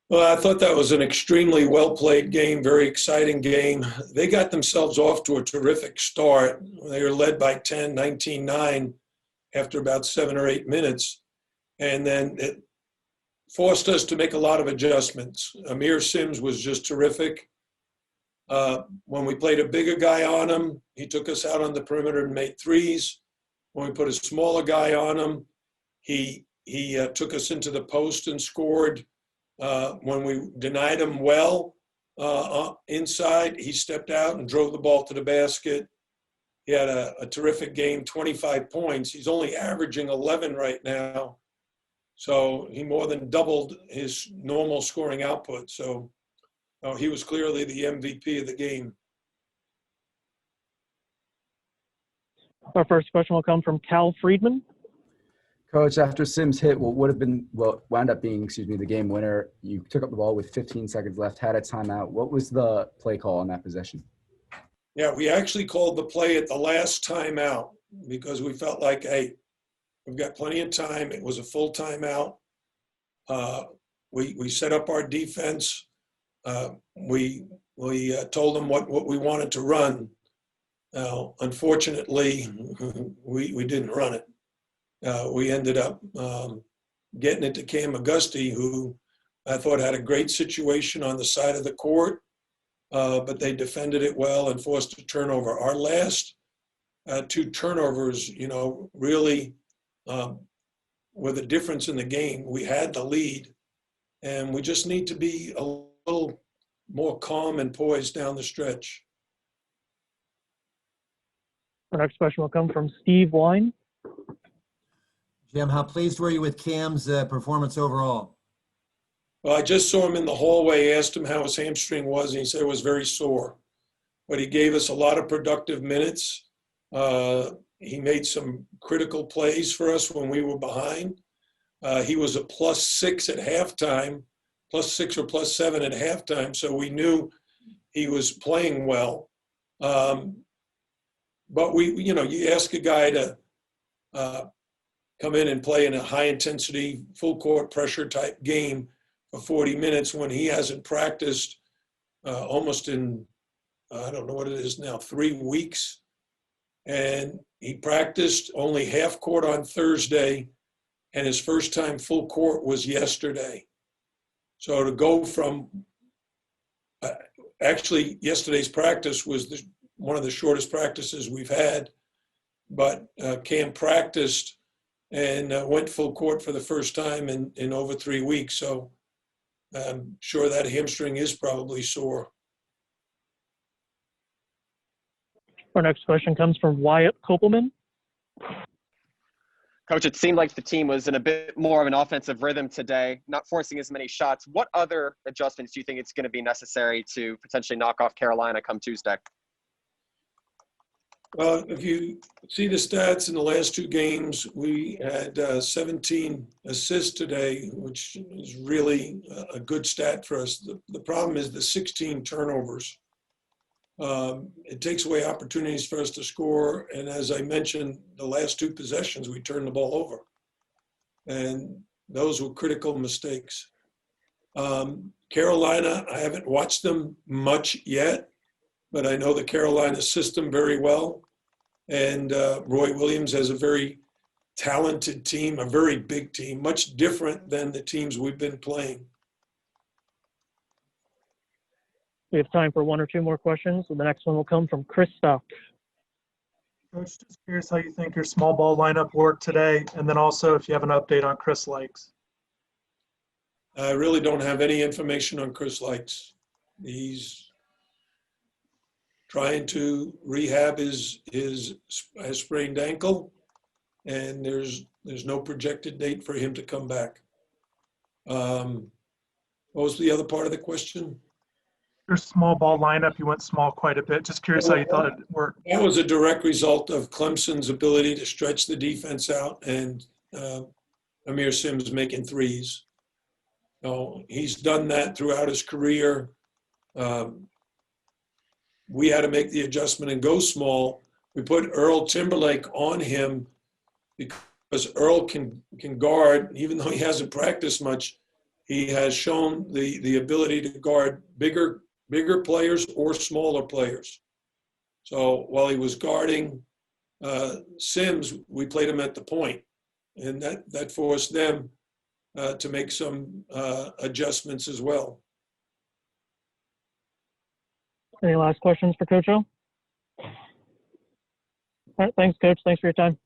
Well, I thought that was an extremely well-played game, very exciting game. They got themselves off to a terrific start. They were led by 10, 19-9 after about 7 or 8 minutes. And then it forced us to make a lot of adjustments. Amir Sims was just terrific. When we played a bigger guy on him, he took us out on the perimeter and made threes. When we put a smaller guy on him, he took us into the post and scored. When we denied him inside, he stepped out and drove the ball to the basket. He had a terrific game, 25 points. He's only averaging 11 right now. So he more than doubled his normal scoring output. So he was clearly the MVP of the game. Our first question will come from Cal Friedman. Coach, after Sims hit what wound up being, the game winner, you took up the ball with 15 seconds left, had a timeout. What was the play call on that possession? Yeah, we actually called the play at the last timeout because we felt like, hey, we've got plenty of time. It was a full timeout. We set up our defense. We told them what we wanted to run. Unfortunately, we didn't run it. We ended up getting it to Cam Auguste, who I thought had a great situation on the side of the court, but they defended it well and forced a turnover. Our last two turnovers, really were the difference in the game. We had the lead, and we just need to be a little more calm and poised down the stretch. Our next question will come from Steve Wine. Jim, how pleased were you with Cam's performance overall? Well, I just saw him in the hallway, asked him how his hamstring was, and he said it was very sore. But he gave us a lot of productive minutes. He made some critical plays for us when we were behind. He was a +6 at halftime, +6 or +7 at halftime, so we knew he was playing well. But you ask a guy to come in and play in a high-intensity, full-court pressure type game for 40 minutes when he hasn't practiced almost in, I don't know what it is now, 3 weeks. And he practiced only half court on Thursday, and his first time full court was yesterday. So to go from, actually yesterday's practice was one of the shortest practices we've had, but Cam practiced and went full court for the first time in over 3 weeks. So I'm sure that hamstring is probably sore. Our next question comes from Wyatt Kopelman. Coach, it seemed like the team was in a bit more of an offensive rhythm today, not forcing as many shots. What other adjustments do you think it's going to be necessary to potentially knock off Carolina come Tuesday? Well, if you see the stats in the last 2 games, we had 17 assists today, which is really a good stat for us. The problem is the 16 turnovers. It takes away opportunities for us to score. And as I mentioned, the last 2 possessions, we turned the ball over. And those were critical mistakes. Carolina, I haven't watched them much yet, but I know the Carolina system very well. And Roy Williams has a very talented team, a very big team, much different than the teams we've been playing. We have time for 1 or 2 more questions. So the next one will come from Chris Stock. Coach, just curious how you think your small ball lineup worked today, and then also if you have an update on Chris Likes. I really don't have any information on Chris Likes. He's trying to rehab his sprained ankle, and there's no projected date for him to come back. What was the other part of the question? Your small ball lineup, you went small quite a bit. Just curious how you thought it worked. That was a direct result of Clemson's ability to stretch the defense out and Amir Sims making threes. He's done that throughout his career. We had to make the adjustment and go small. We put Earl Timberlake on him because Earl can guard, even though he hasn't practiced much. he has shown the ability to guard bigger players or smaller players. So while he was guarding Sims, we played him at the point, and that forced them to make some adjustments as well. Any last questions for Coach O? All right, thanks, Coach. Thanks for your time.